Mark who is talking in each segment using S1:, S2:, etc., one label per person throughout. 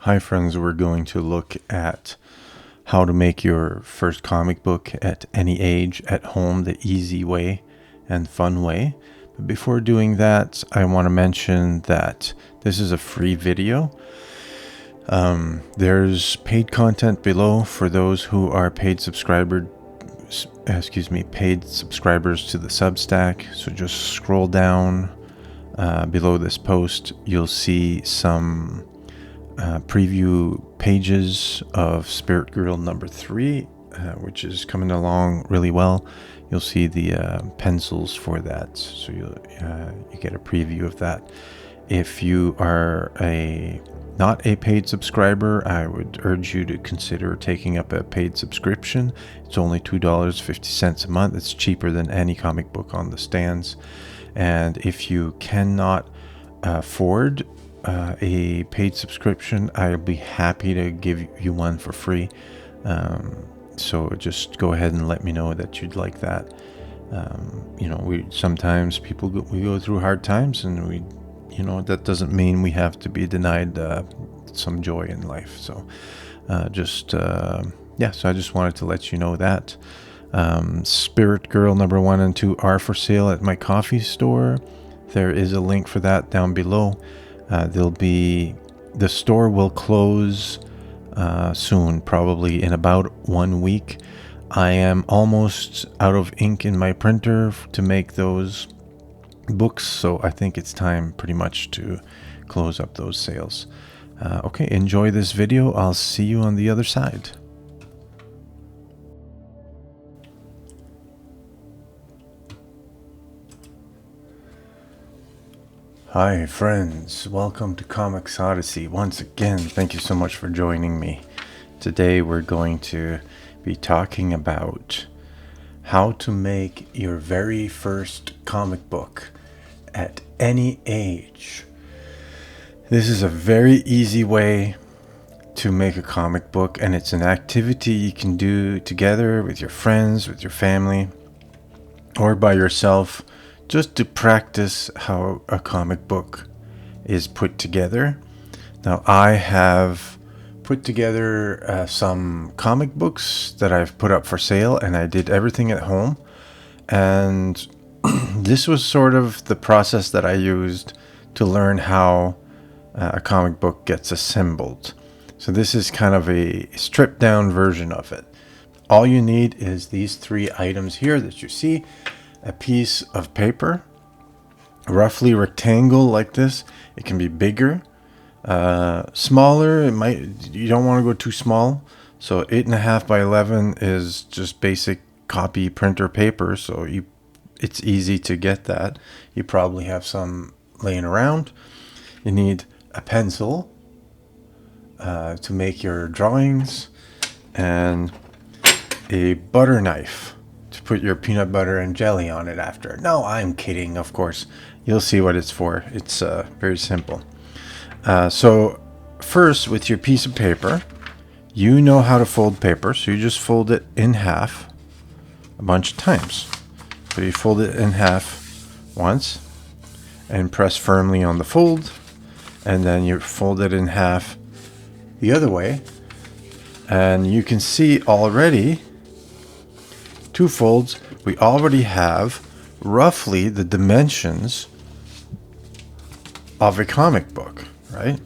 S1: Hi friends, we're going to look at how to make your first comic book at any age at home the easy way and fun way. But before doing that, I want to mention that this is a free video. There's paid content below for those who are paid subscribers to the Substack. So just scroll down below this post. You'll see some preview pages of Spirit Girl number 3, which is coming along really well. You'll see the pencils for that, so you get a preview of that. If you are not a paid subscriber, I would urge you to consider taking up a paid subscription. It's only $2.50 a month. It's cheaper than any comic book on the stands. And if you cannot afford a paid subscription, I'll be happy to give you one for free. So just go ahead and let me know that you'd like that. We sometimes we go through hard times, and that doesn't mean we have to be denied some joy in life. So so I just wanted to let you know that. Spirit Girl number 1 and 2 are for sale at my coffee store. There is a link for that down below. The store will close soon, probably in about 1 week. I am almost out of ink in my printer to make those books, so I think it's time pretty much to close up those sales. Okay, enjoy this video. I'll see you on the other side. Hi friends, welcome to Comics Odyssey. Once again, thank you so much for joining me. Today we're going to be talking about how to make your very first comic book at any age. This is a very easy way to make a comic book, and it's an activity you can do together with your friends, with your family, or by yourself, just to practice how a comic book is put together. Now, I have put together some comic books that I've put up for sale, and I did everything at home. And this was sort of the process that I used to learn how a comic book gets assembled. So this is kind of a stripped down version of it. All you need is these 3 items here that you see. A piece of paper, roughly rectangle like this. It can be bigger, smaller. You don't want to go too small. So 8.5 by 11 is just basic copy printer paper. So it's easy to get that. You probably have some laying around. You need a pencil to make your drawings, and a butter knife to put your peanut butter and jelly on it after. No, I'm kidding, of course. You'll see what it's for. It's very simple. So first, with your piece of paper, you know how to fold paper, so you just fold it in half a bunch of times. So you fold it in half once and press firmly on the fold, and then you fold it in half the other way, and you can see already 2 folds. We already have roughly the dimensions of a comic book, right?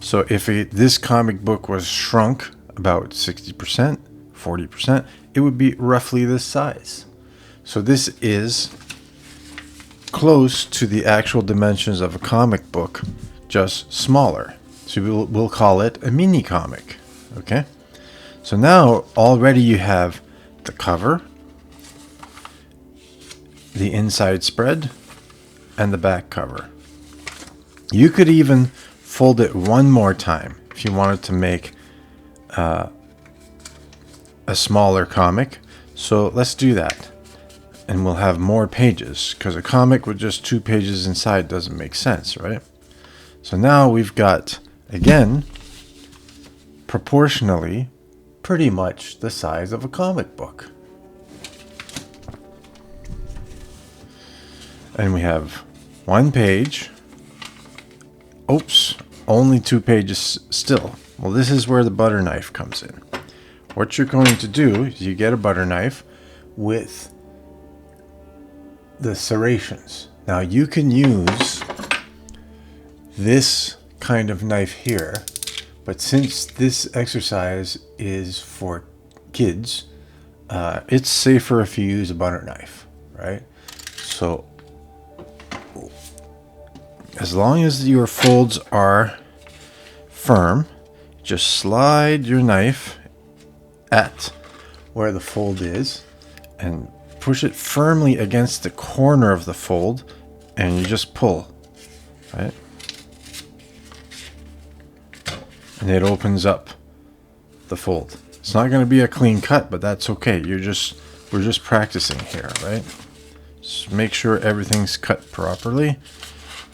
S1: So if this comic book was shrunk about 60%, 40%, it would be roughly this size. So this is close to the actual dimensions of a comic book, just smaller. So we'll call it a mini comic, okay? So now already you have the cover, the inside spread, and the back cover. You could even fold it one more time if you wanted to make a smaller comic. So let's do that, and we'll have more pages, because a comic with just 2 pages inside doesn't make sense, right? So now we've got, again, proportionally pretty much the size of a comic book. And we have 1 page. Oops, only 2 pages still. Well, this is where the butter knife comes in. What you're going to do is you get a butter knife with the serrations. Now you can use this kind of knife here, but since this exercise is for kids, it's safer if you use a butter knife, right? So as long as your folds are firm, just slide your knife at where the fold is and push it firmly against the corner of the fold, and you just pull, right? And it opens up the fold. It's not going to be a clean cut, but that's okay. We're just practicing here, right? Just make sure everything's cut properly.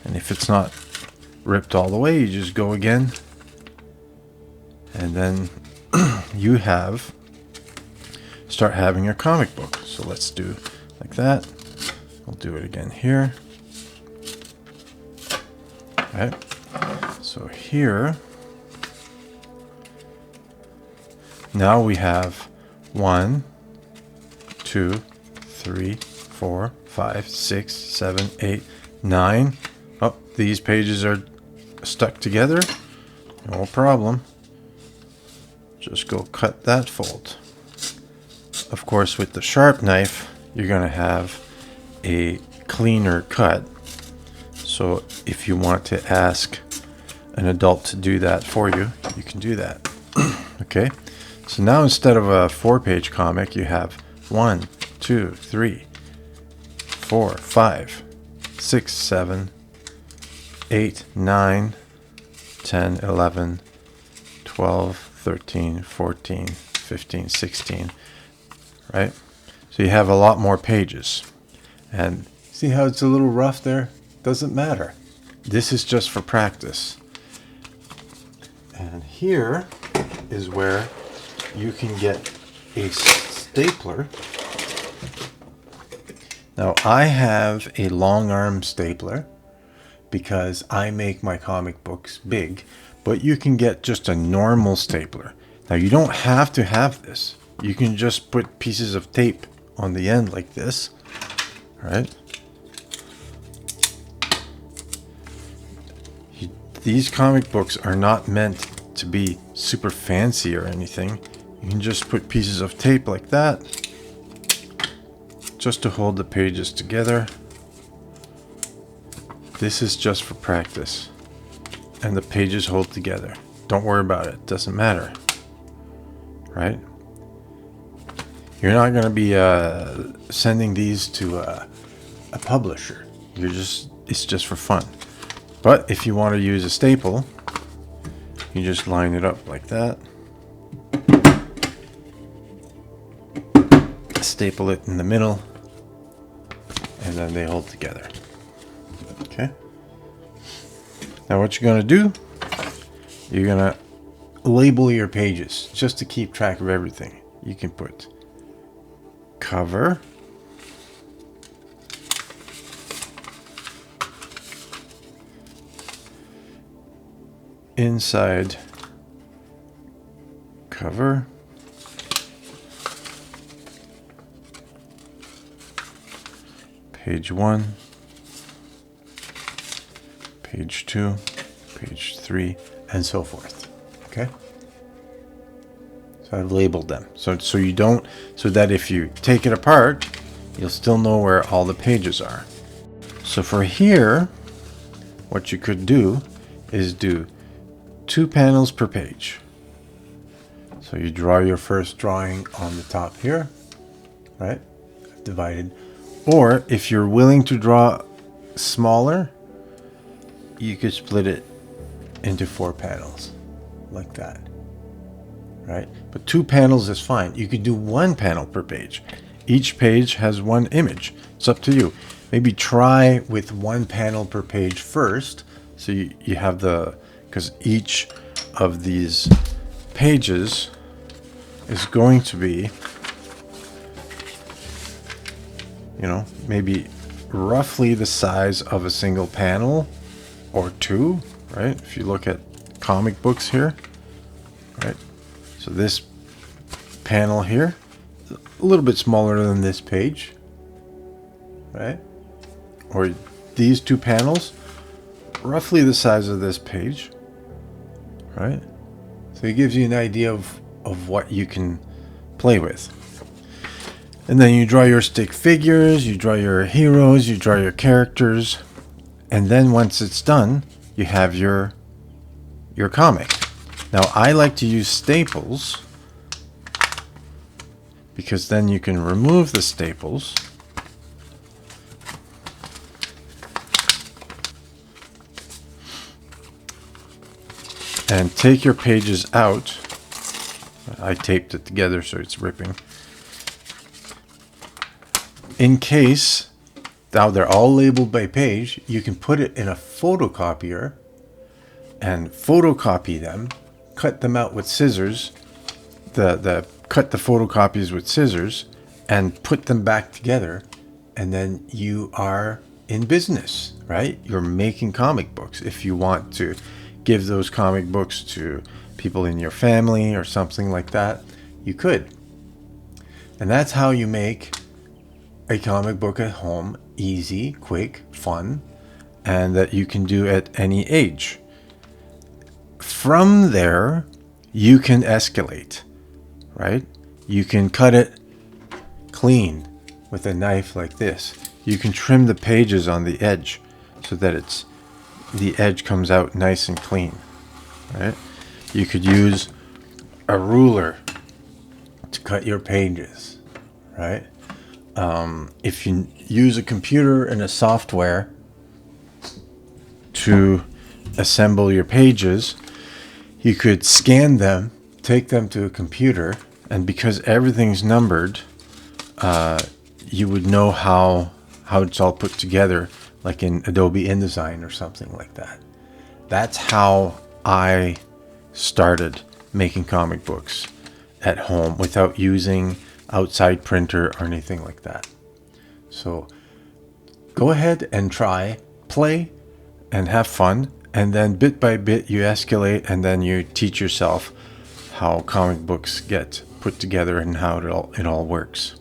S1: And if it's not ripped all the way, you just go again. And then you start having a comic book. So let's do like that. We'll do it again here. Right. So here, now we have 1, 2, 3, 4, 5, 6, 7, 8, 9. Oh, these pages are stuck together. No problem. Just go cut that fold. Of course, with the sharp knife, you're going to have a cleaner cut. So if you want to ask an adult to do that for you, you can do that. Okay? So now instead of a 4-page comic, you have 1, 2, 3, 4, 5, 6, 7, 8, 9, 10, 11, 12, 13, 14, 15, 16, right? So you have a lot more pages. And see how it's a little rough there? Doesn't matter. This is just for practice. And here is where you can get a stapler. Now I have a long arm stapler because I make my comic books big, but you can get just a normal stapler. Now you don't have to have this. You can just put pieces of tape on the end like this, right? These comic books are not meant to be super fancy or anything. You can just put pieces of tape like that just to hold the pages together. This is just for practice. And the pages hold together. Don't worry about it. Doesn't matter. Right? You're not going to be sending these to a publisher. It's just for fun. But if you want to use a staple, you just line it up like that. Staple it in the middle, and then they hold together. Okay. Now what you're going to do, you're going to label your pages just to keep track of everything. You can put cover, inside cover, page 1, page 2, page 3, and so forth. Okay? So I've labeled them. So that if you take it apart, you'll still know where all the pages are. So for here, what you could do is do 2 panels per page. So you draw your first drawing on the top here, right? Divided. Or if you're willing to draw smaller, you could split it into 4 panels like that, right? But 2 panels is fine. You could do 1 panel per page. Each page has 1 image. It's up to you. Maybe try with 1 panel per page first. So you have because each of these pages is going to be, maybe roughly the size of a single panel or 2, right? If you look at comic books here, right? So this panel here, a little bit smaller than this page, right? Or these two panels, roughly the size of this page, right? So it gives you an idea of what you can play with. And then you draw your stick figures, you draw your heroes, you draw your characters, and then once it's done, you have your comic. Now I like to use staples because then you can remove the staples and take your pages out. I taped it together so it's ripping. In case, now they're all labeled by page, you can put it in a photocopier and photocopy them, cut them out with scissors, cut the photocopies with scissors and put them back together, and then you are in business, right? You're making comic books. If you want to give those comic books to people in your family or something like that, you could. And that's how you make a comic book at home, easy, quick, fun, and that you can do at any age. From there, you can escalate, right? You can cut it clean with a knife like this. You can trim the pages on the edge so that the edge comes out nice and clean, right? You could use a ruler to cut your pages, right? If you use a computer and a software to assemble your pages, you could scan them, take them to a computer, and because everything's numbered, you would know how it's all put together, like in Adobe InDesign or something like that. That's how I started making comic books at home without using outside printer or anything like that. So go ahead and try, play, and have fun, and then bit by bit you escalate, and then you teach yourself how comic books get put together and how it all works.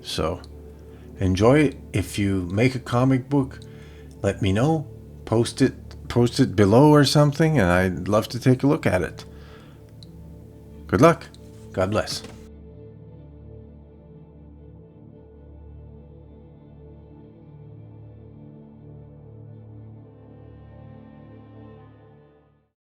S1: So enjoy it. If you make a comic book, let me know, post it below or something, and I'd love to take a look at it. Good luck. God bless.